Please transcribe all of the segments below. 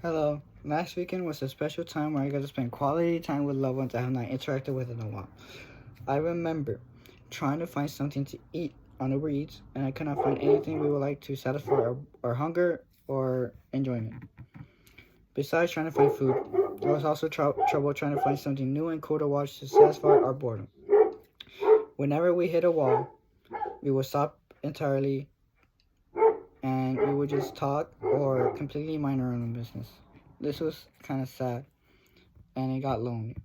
Hello. Last weekend was a special time where I got to spend quality time with loved ones I have not interacted with in a while. I remember trying to find something to eat on Uber Eats, and I could not find anything we would like to satisfy our hunger or enjoyment. Besides trying to find food, there was also trouble trying to find something new and cool to watch to satisfy our boredom. Whenever we hit a wall, we would stop entirely and we would just talk or completely mind our own business. This was kind of sad and it got lonely.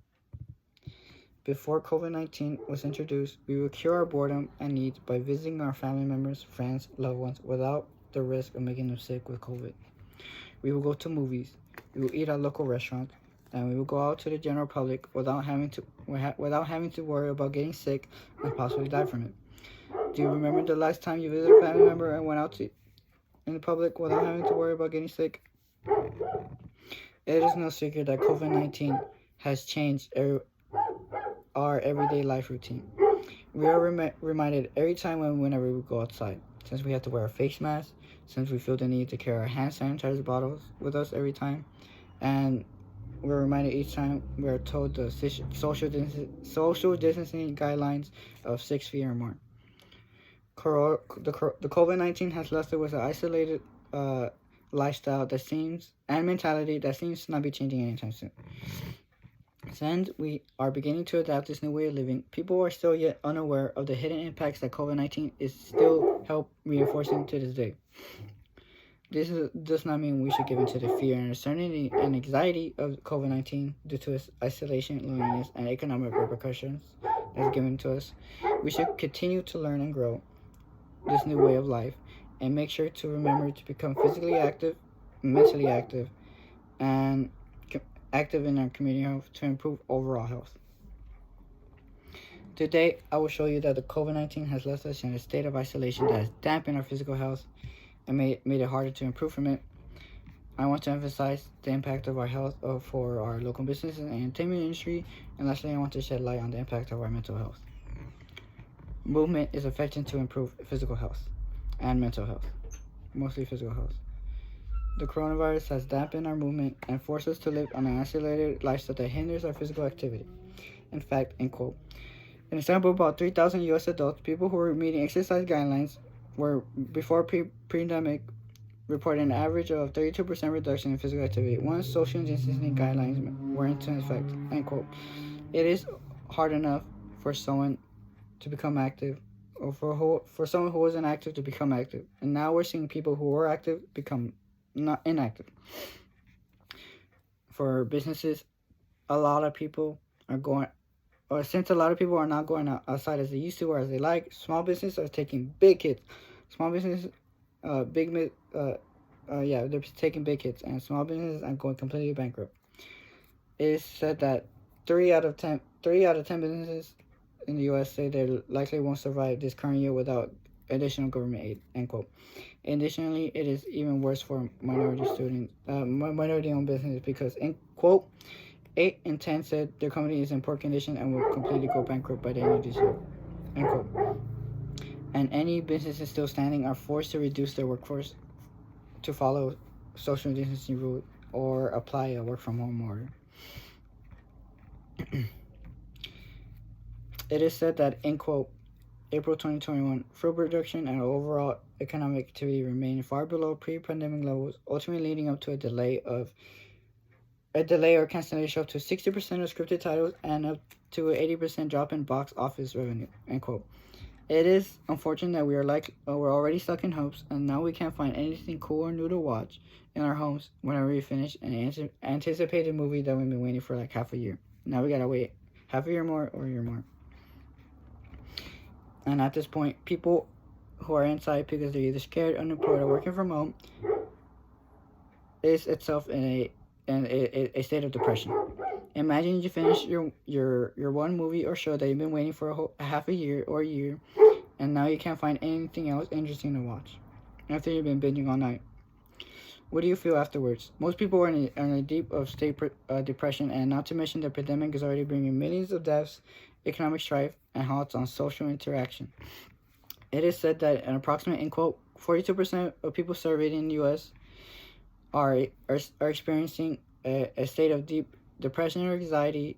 Before COVID 19 was introduced, we would cure our boredom and needs by visiting our family members, friends, loved ones without the risk of making them sick with COVID. We would go to movies, we would eat at local restaurants, and we would go out to the general public without having to worry about getting sick and possibly die from it. Do you remember the last time you visited a family member and went out in the public without having to worry about getting sick? It is no secret that COVID 19 has changed our everyday life routine. We are reminded every time whenever we go outside, since we have to wear a face mask, since we feel the need to carry our hand sanitizer bottles with us every time, and we're reminded each time we are told the social distancing guidelines of 6 feet or more. The COVID 19 has left us with an isolated lifestyle that seems and mentality that seems to not be changing anytime soon. Since we are beginning to adapt this new way of living, people are still yet unaware of the hidden impacts that COVID 19 is still help reinforcing to this day. Does not mean we should give in to the fear and uncertainty and anxiety of COVID 19 due to its isolation, loneliness, and economic repercussions that's given to us. We should continue to learn and grow this new way of life and make sure to remember to become physically active, mentally active, and active in our community health to improve overall health. Today, I will show you that the COVID 19 has left us in a state of isolation that has dampened our physical health and made it harder to improve from it. I want to emphasize the impact of our health for our local businesses and entertainment industry, and lastly, I want to shed light on the impact of our mental health. Movement is effective to improve physical health and mental health, mostly physical health. The coronavirus has dampened our movement and forced us to live on an isolated lifestyle that hinders our physical activity. In fact, in quote, an example, about 3,000 U.S. adults, people who were meeting exercise guidelines, were before pre-pandemic reported an average of 32% reduction in physical activity once social distancing guidelines were into effect. End quote. It is hard enough for someone to become active, or for someone who wasn't active to become active, and now we're seeing people who were active become not inactive. For businesses, a lot of people are going, or since a lot of people are not going outside as they used to or as they like, small businesses are taking big hits. Small businesses, they're taking big hits, and small businesses are going completely bankrupt. It is said that 3 out of 10 businesses in the U.S. say they likely won't survive this current year without additional government aid. End quote. Additionally, it is even worse for minority-owned businesses because, in quote, 8 in 10 said their company is in poor condition and will completely go bankrupt by the end of this year. End quote. And any businesses still standing are forced to reduce their workforce to follow social distancing rules or apply a work from home order. It is said that, in quote, April 2021, food production and overall economic activity remained far below pre-pandemic levels, ultimately leading up to a delay or cancellation up to 60% of scripted titles and up to an 80% drop in box office revenue. End quote. It is unfortunate that we're already stuck in hopes, and now we can't find anything cool or new to watch in our homes whenever we finish an anticipated movie that we've been waiting for like half a year. Now we gotta wait half a year more or a year more. And at this point, people who are inside because they're either scared, unemployed, or working from home is itself in a state of depression. Imagine you finish your one movie or show that you've been waiting for a half a year or a year, and now you can't find anything else interesting to watch after you've been binging all night. What do you feel afterwards? Most people are in a deep of state depression, and not to mention the pandemic is already bringing millions of deaths, economic strife, and halts on social interaction. It is said that an approximate, in quote, 42% of people surveyed in the U.S. are experiencing a state of deep depression or anxiety,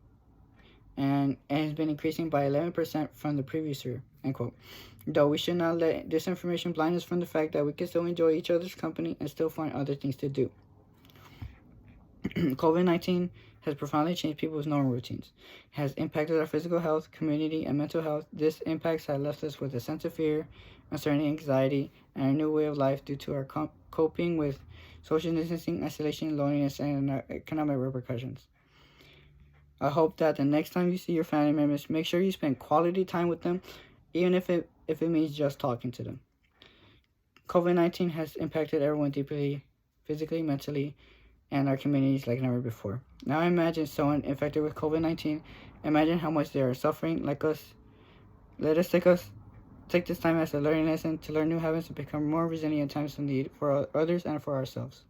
and has been increasing by 11% from the previous year, end quote. Though we should not let this information blind us from the fact that we can still enjoy each other's company and still find other things to do. COVID-19 has profoundly changed people's normal routines. It has impacted our physical health, community, and mental health. This impacts have left us with a sense of fear, uncertainty, anxiety, and a new way of life due to our coping with social distancing, isolation, loneliness, and economic repercussions. I hope that the next time you see your family members, make sure you spend quality time with them, even if it means just talking to them. COVID-19 has impacted everyone deeply, physically, mentally, and our communities like never before. Now imagine someone infected with COVID-19. Imagine how much they are suffering like us. Let us take this time as a learning lesson to learn new habits and become more resilient in times of need for others and for ourselves.